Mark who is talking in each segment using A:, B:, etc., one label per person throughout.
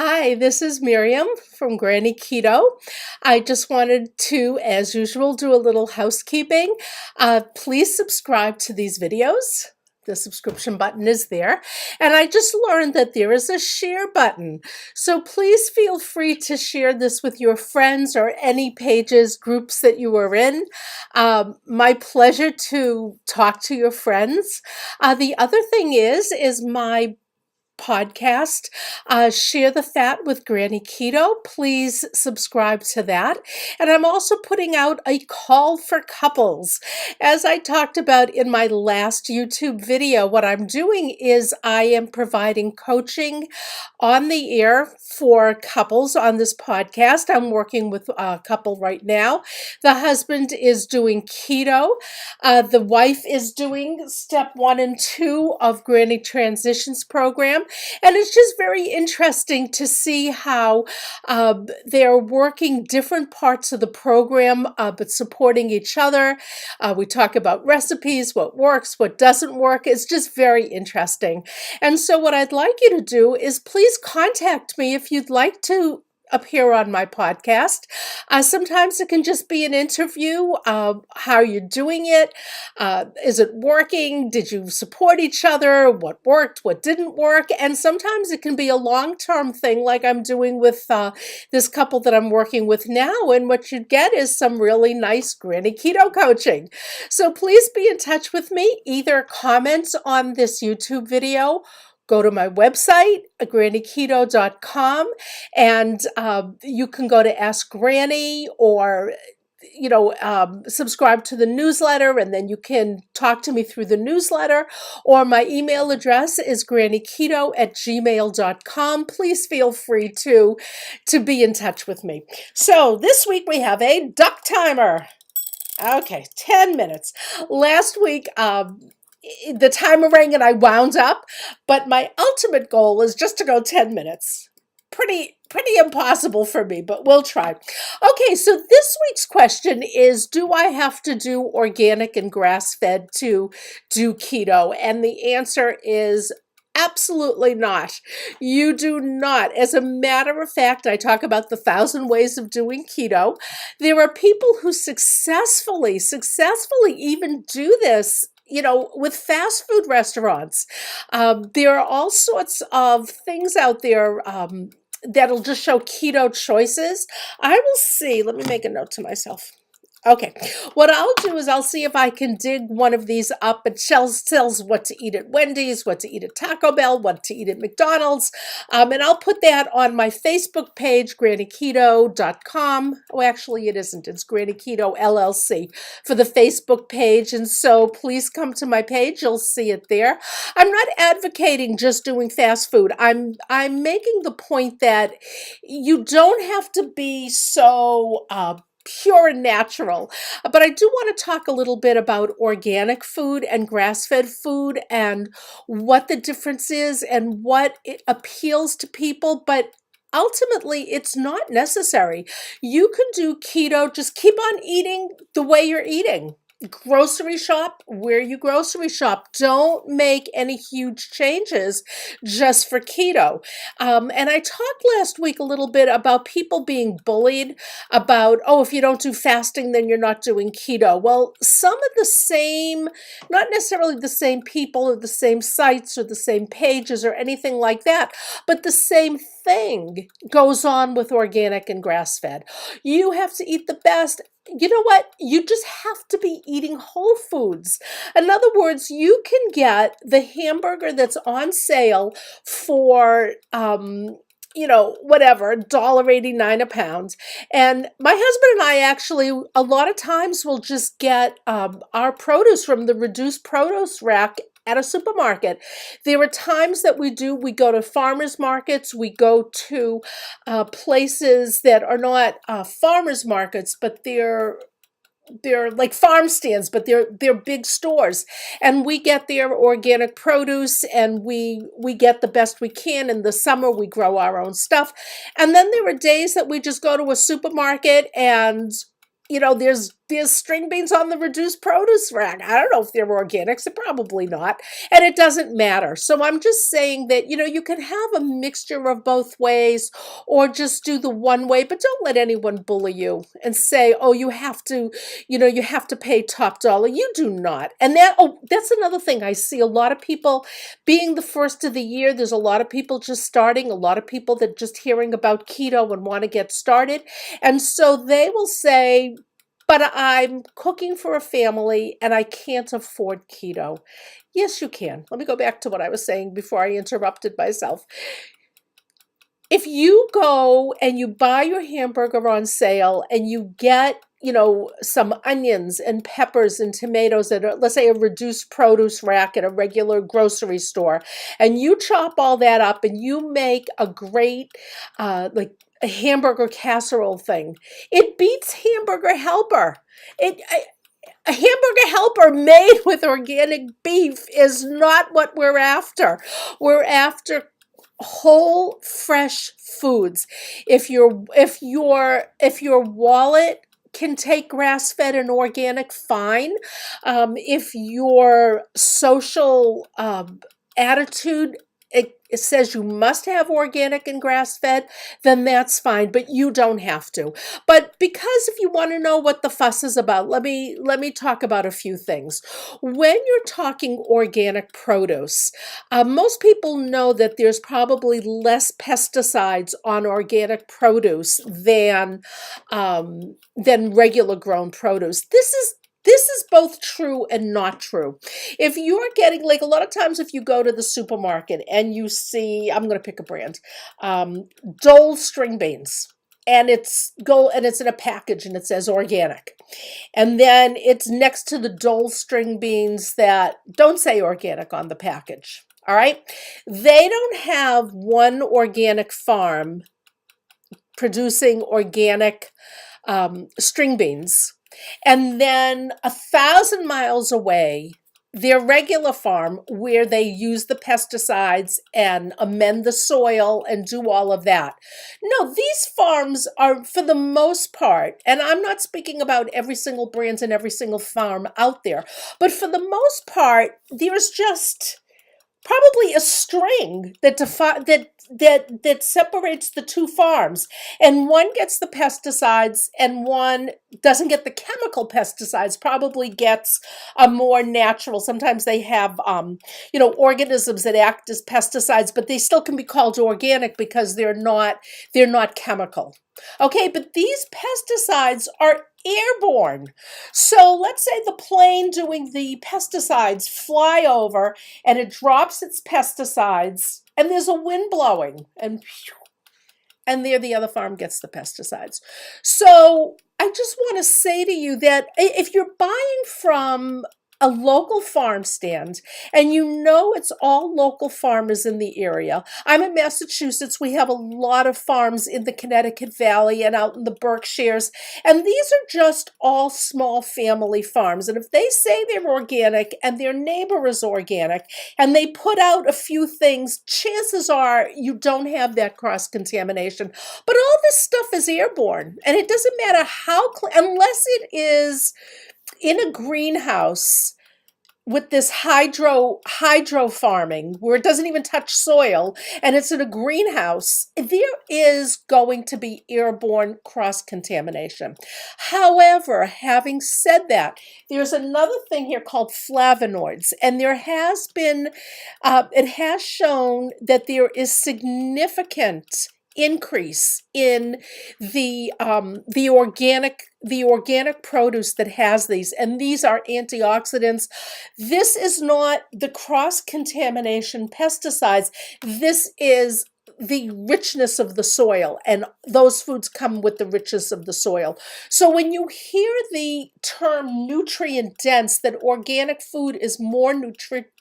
A: Hi, this is Miriam from Granny Keto. I just wanted to, as usual, do a little housekeeping. Please subscribe to these videos. The subscription button is there. And I just learned that there is a share button. So please feel free to share this with your friends or any pages, groups that you are in. My pleasure to talk to your friends. The other thing is my podcast, Share the Fat with Granny Keto. Please subscribe to that. And I'm also putting out a call for couples. As I talked about in my last YouTube video, what I'm doing is I am providing coaching on the air for couples on this podcast. I'm working with a couple right now. The husband is doing keto. The wife is doing step 1 and 2 of Granny Transitions program. And it's just very interesting to see how they're working different parts of the program, but supporting each other. We talk about recipes, what works, what doesn't work. It's just very interesting. And so what I'd like you to do is please contact me if you'd like to appear on my podcast. Sometimes it can just be an interview. How you're doing it? Is it working? Did you support each other? What worked? What didn't work? And sometimes it can be a long-term thing like I'm doing with this couple that I'm working with now. And what you get is some really nice Granny Keto coaching. So please be in touch with me. Either comment on this YouTube video, go to my website, grannyketo.com, and you can go to Ask Granny or subscribe to the newsletter, and then you can talk to me through the newsletter, or my email address is grannyketo@gmail.com. Please feel free to be in touch with me. So this week we have a duck timer. Okay, 10 minutes. Last week, the timer rang and I wound up, but my ultimate goal is just to go 10 minutes. Pretty impossible for me, but we'll try. Okay, so this week's question is, do I have to do organic and grass-fed to do keto? And the answer is absolutely not. You do not. As a matter of fact, I talk about the 1,000 ways of doing keto. There are people who successfully even do this, with fast food restaurants. There are all sorts of things out there that'll just show keto choices. I will see. Let me make a note to myself. Okay, what I'll do is I'll see if I can dig one of these up. It tells what to eat at Wendy's, what to eat at Taco Bell, what to eat at McDonald's. And I'll put that on my Facebook page, grannyketo.com. Oh, actually, it isn't. It's Granny Keto LLC for the Facebook page. And so please come to my page. You'll see it there. I'm not advocating just doing fast food. I'm making the point that you don't have to be so pure and natural. But I do want to talk a little bit about organic food and grass-fed food and what the difference is and what it appeals to people. But ultimately, it's not necessary. You can do keto, just keep on eating the way you're eating. Grocery shop where you grocery shop. Don't make any huge changes just for keto. And I talked last week a little bit about people being bullied about, oh, if you don't do fasting, then you're not doing keto. Well, some of the same, not necessarily the same people or the same sites or the same pages or anything like that, but the same thing goes on with organic and grass-fed. You have to eat the best. You know what? You just have to be eating whole foods. In other words, you can get the hamburger that's on sale for, whatever, $1.89 a pound. And my husband and I actually, a lot of times will just get our produce from the reduced produce rack at a supermarket. There are times that we go to farmers markets, we go to places that are not farmers markets, but they're like farm stands, but they're big stores, and we get their organic produce, and we get the best we can. In the summer, we grow our own stuff, and then there are days that we just go to a supermarket, and there's there's string beans on the reduced produce rack. I don't know if they're organics, they're probably not, and it doesn't matter. So I'm just saying that, you can have a mixture of both ways or just do the one way, but don't let anyone bully you and say, oh, you have to pay top dollar. You do not. And that's another thing. I see a lot of people being the first of the year. There's a lot of people just starting, a lot of people that just hearing about keto and want to get started. And so they will say, but I'm cooking for a family and I can't afford keto. Yes, you can. Let me go back to what I was saying before I interrupted myself. If you go and you buy your hamburger on sale and you get, some onions and peppers and tomatoes at, let's say, a reduced produce rack at a regular grocery store, and you chop all that up and you make a great, like a hamburger casserole thing, it beats Hamburger Helper. A Hamburger Helper made with organic beef is not what we're after. We're after whole fresh foods. If your wallet can take grass-fed and organic, fine. If your social attitude it says you must have organic and grass-fed, then that's fine, but you don't have to. But because if you want to know what the fuss is about, let me talk about a few things. When you're talking organic produce, most people know that there's probably less pesticides on organic produce than regular grown produce. This is both true and not true. If you're getting, like a lot of times if you go to the supermarket and you see, I'm going to pick a brand, Dole string beans, and it's in a package and it says organic. And then it's next to the Dole string beans that don't say organic on the package. All right? They don't have one organic farm producing organic string beans. And then 1,000 miles away, their regular farm where they use the pesticides and amend the soil and do all of that. No, these farms are, for the most part, and I'm not speaking about every single brand and every single farm out there, but for the most part, there's just probably a string that separates the two farms, and one gets the pesticides and one doesn't get the chemical pesticides, probably gets a more natural. Sometimes they have organisms that act as pesticides, but they still can be called organic because they're not chemical. Okay, but these pesticides are airborne. So let's say the plane doing the pesticides fly over and it drops its pesticides and there's a wind blowing and there the other farm gets the pesticides. So I just want to say to you that if you're buying from a local farm stand and it's all local farmers in the area. I'm in Massachusetts. We have a lot of farms in the Connecticut Valley and out in the Berkshires, and these are just all small family farms. And if they say they're organic and their neighbor is organic and they put out a few things, chances are you don't have that cross-contamination. But all this stuff is airborne, and it doesn't matter how unless it is in a greenhouse with this hydro farming where it doesn't even touch soil and it's in a greenhouse, there is going to be airborne cross-contamination. However, having said that, there's another thing here called flavonoids, and there has been, it has shown that there is significant increase in the organic produce that has these, and these are antioxidants. This is not the cross-contamination pesticides. This is the richness of the soil, and those foods come with the richness of the soil. So when you hear the term nutrient dense, that organic food is more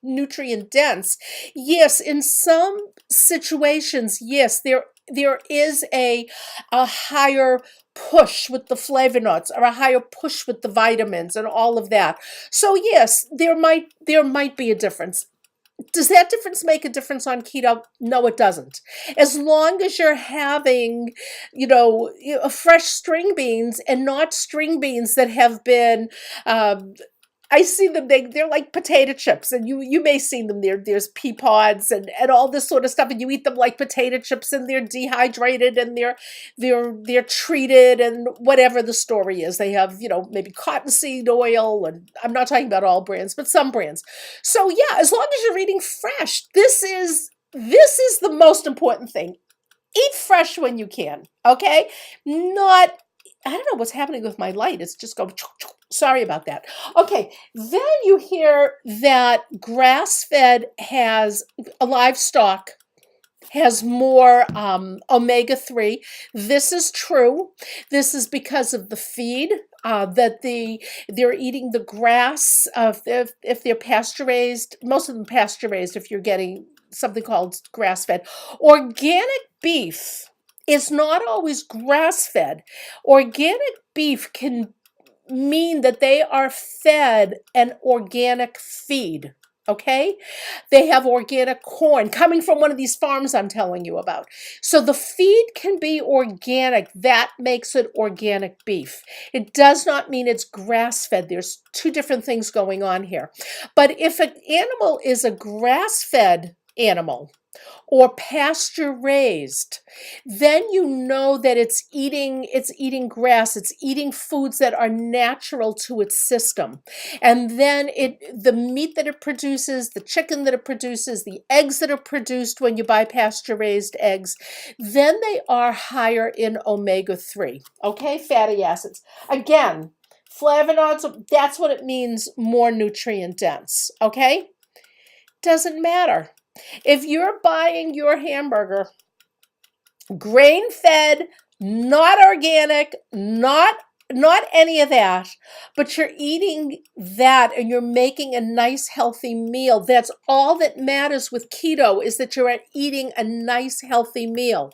A: nutrient dense, yes, in some situations, yes, there is a higher push with the flavonoids or a higher push with the vitamins and all of that. So yes, there might be a difference. Does that difference make a difference on keto? No, it doesn't. As long as you're having, fresh string beans and not string beans that have been, um, I see them, they're like potato chips, and you may see them there. There's pea pods and all this sort of stuff, and you eat them like potato chips, and they're dehydrated, and they're treated, and whatever the story is. They have, maybe cottonseed oil, and I'm not talking about all brands, but some brands. So yeah, as long as you're eating fresh, this is the most important thing. Eat fresh when you can, okay? Not, I don't know what's happening with my light. It's just going, sorry about that. Okay, then you hear that grass-fed has a livestock has more omega-3. This is true. This is because of the feed that they're eating the grass. If they're pasture-raised, most of them pasture-raised if you're getting something called grass-fed. Organic beef is not always grass-fed. Organic beef can mean that they are fed an organic feed. Okay? They have organic corn coming from one of these farms I'm telling you about. So the feed can be organic. That makes it organic beef. It does not mean it's grass-fed. There's two different things going on here. But if an animal is a grass-fed animal or pasture-raised, then you know that it's eating grass, it's eating foods that are natural to its system. And then the meat that it produces, the chicken that it produces, the eggs that are produced when you buy pasture-raised eggs, then they are higher in omega-3, okay? Fatty acids. Again, flavonoids, that's what it means, more nutrient dense, okay? Doesn't matter. If you're buying your hamburger grain-fed, not organic, not any of that, but you're eating that and you're making a nice healthy meal, that's all that matters with keto, is that you're eating a nice healthy meal.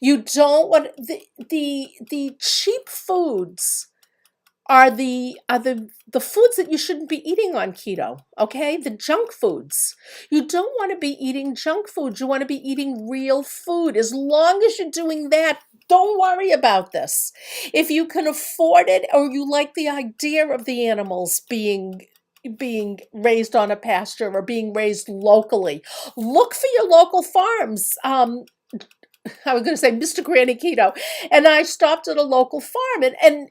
A: You don't want the cheap foods are the foods that you shouldn't be eating on keto, okay? The junk foods. You don't want to be eating junk food. You want to be eating real food. As long as you're doing that, don't worry about this. If you can afford it or you like the idea of the animals being raised on a pasture or being raised locally, look for your local farms. I was going to say Mr. Granny Keto, and I stopped at a local farm, and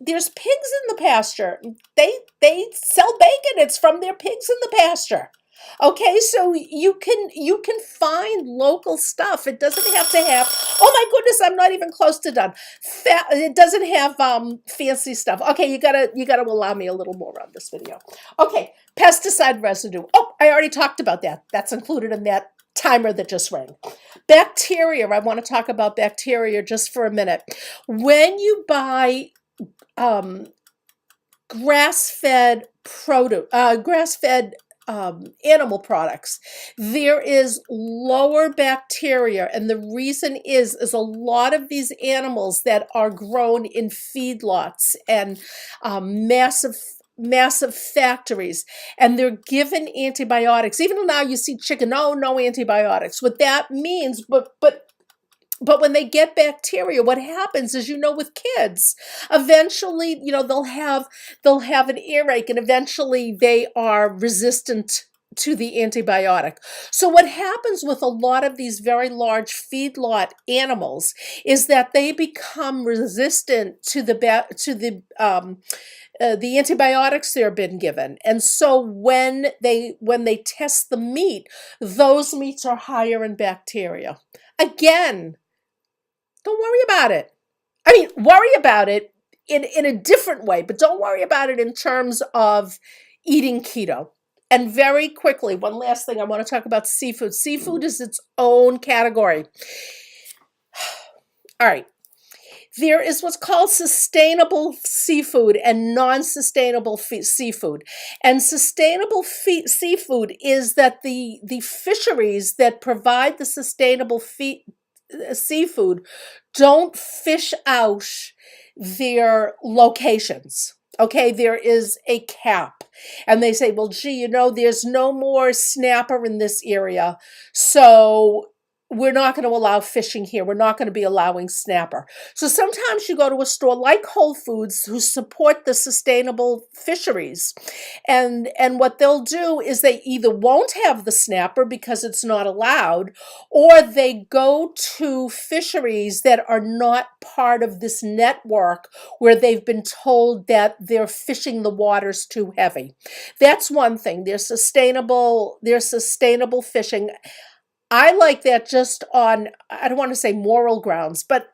A: there's pigs in the pasture. They sell bacon. It's from their pigs in the pasture. Okay, so you can find local stuff. It doesn't have to have. Oh my goodness, I'm not even close to done. It doesn't have fancy stuff. Okay, you gotta allow me a little more on this video. Okay, pesticide residue. Oh, I already talked about that. That's included in that timer that just rang. Bacteria. I want to talk about bacteria just for a minute. When you buy grass-fed produce, grass-fed animal products, there is lower bacteria, and the reason is a lot of these animals that are grown in feedlots and massive factories, and they're given antibiotics. Even now you see chicken, no antibiotics. What that means, but when they get bacteria, what happens is, with kids, eventually, they'll have an earache, and eventually they are resistant to the antibiotic. So what happens with a lot of these very large feedlot animals is that they become resistant to the antibiotics they're been given. And so when they test the meat, those meats are higher in bacteria. Again, don't worry about it. I mean, worry about it in a different way, but don't worry about it in terms of eating keto. And very quickly, one last thing, I want to talk about seafood. Seafood is its own category. All right. There is what's called sustainable seafood and non-sustainable seafood. And sustainable seafood is that the fisheries that provide the sustainable seafood don't fish out their locations. Okay, there is a cap. And they say, well, gee, there's no more snapper in this area. So we're not going to allow fishing here. We're not going to be allowing snapper. So sometimes you go to a store like Whole Foods who support the sustainable fisheries. And what they'll do is they either won't have the snapper because it's not allowed, or they go to fisheries that are not part of this network where they've been told that they're fishing the waters too heavy. That's one thing. There's sustainable fishing. I like that just on, I don't want to say moral grounds, but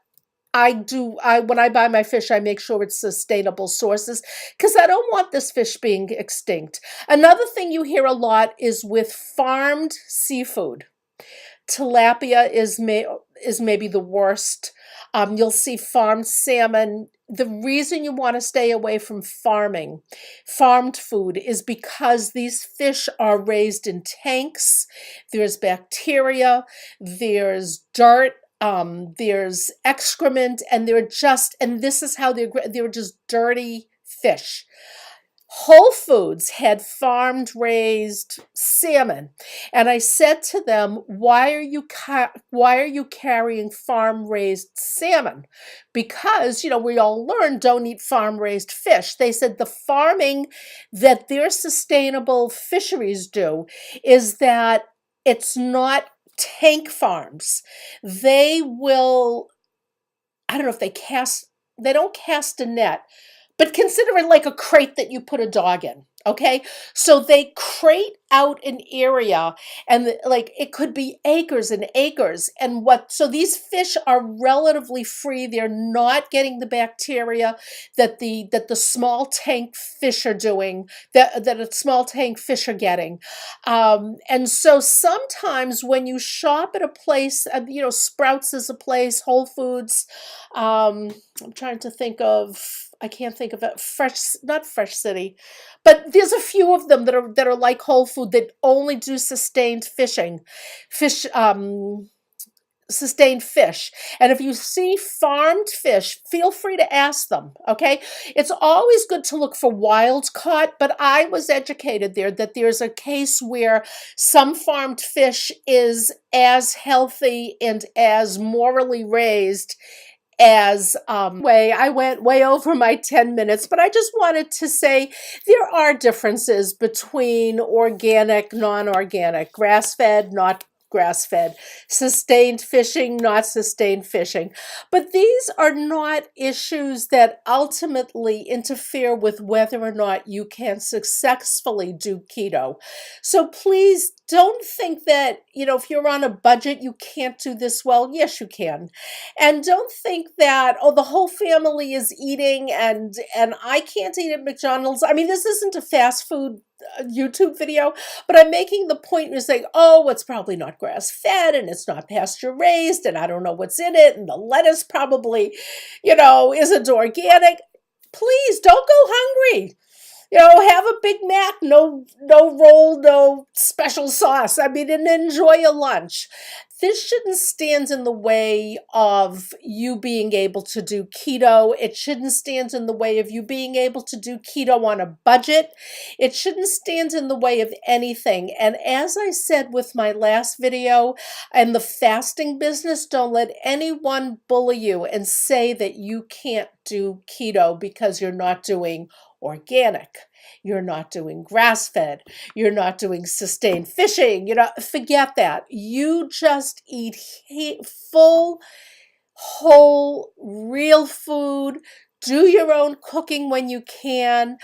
A: when I buy my fish, I make sure it's sustainable sources because I don't want this fish being extinct. Another thing you hear a lot is with farmed seafood. Tilapia is maybe the worst. You'll see farmed salmon. The reason you want to stay away from farmed food is because these fish are raised in tanks. There's bacteria, there's dirt, there's excrement, and and this is how they're just dirty fish. Whole Foods had farmed raised salmon, and I said to them, why are you carrying farm raised salmon? Because we all learned don't eat farm raised fish. They said the farming that their sustainable fisheries do is that it's not tank farms. They will, I don't know if they don't cast a net, but consider it like a crate that you put a dog in. Okay. So they crate out an area, and like it could be acres and acres. So these fish are relatively free. They're not getting the bacteria that the small tank fish are doing, that a small tank fish are getting. And so sometimes when you shop at a place, Sprouts is a place, Whole Foods, I'm trying to think of, I can't think of it. Not Fresh City, but there's a few of them that are like Whole Food that only do sustained sustained fish. And if you see farmed fish, feel free to ask them. Okay, it's always good to look for wild caught, but I was educated there that there's a case where some farmed fish is as healthy and as morally raised as I went way over my 10 minutes, but I just wanted to say there are differences between organic, non-organic, grass-fed, not grass-fed, sustained fishing, not sustained fishing. But these are not issues that ultimately interfere with whether or not you can successfully do keto. So please don't think that, if you're on a budget, you can't do this well. Yes, you can. And don't think that, oh, the whole family is eating and I can't eat at McDonald's. I mean, this isn't a fast food YouTube video, but I'm making the point you're saying, oh, it's probably not grass fed and it's not pasture raised and I don't know what's in it and the lettuce probably, isn't organic. Please don't go hungry. Have a Big Mac, no roll, no special sauce. I mean, and enjoy a lunch. This shouldn't stand in the way of you being able to do keto. It shouldn't stand in the way of you being able to do keto on a budget. It shouldn't stand in the way of anything. And as I said with my last video, in the fasting business, don't let anyone bully you and say that you can't do keto because you're not doing organic, you're not doing grass-fed, you're not doing sustained fishing, forget that. You just eat full, whole, real food. Do your own cooking when you can.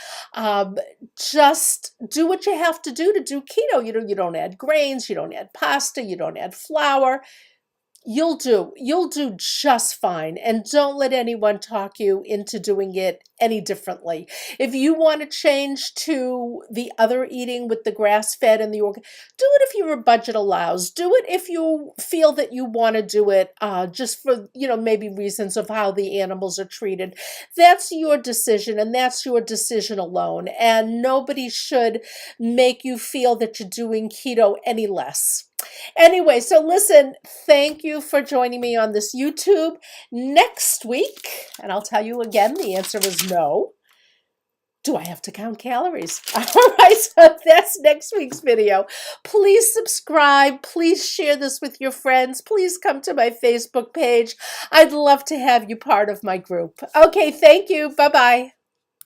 A: Just do what you have to do keto. You don't add grains, you don't add pasta, you don't add flour. You'll do just fine. And don't let anyone talk you into doing it any differently. If you want to change to the other eating with the grass-fed and the do it if your budget allows. Do it if you feel that you want to do it just for, maybe reasons of how the animals are treated. That's your decision, and that's your decision alone. And nobody should make you feel that you're doing keto any less. Anyway, so listen, thank you for joining me on this YouTube. Next week, and I'll tell you again, the answer is no. Do I have to count calories? All right, so that's next week's video. Please subscribe. Please share this with your friends. Please come to my Facebook page. I'd love to have you part of my group. Okay, thank you. Bye-bye.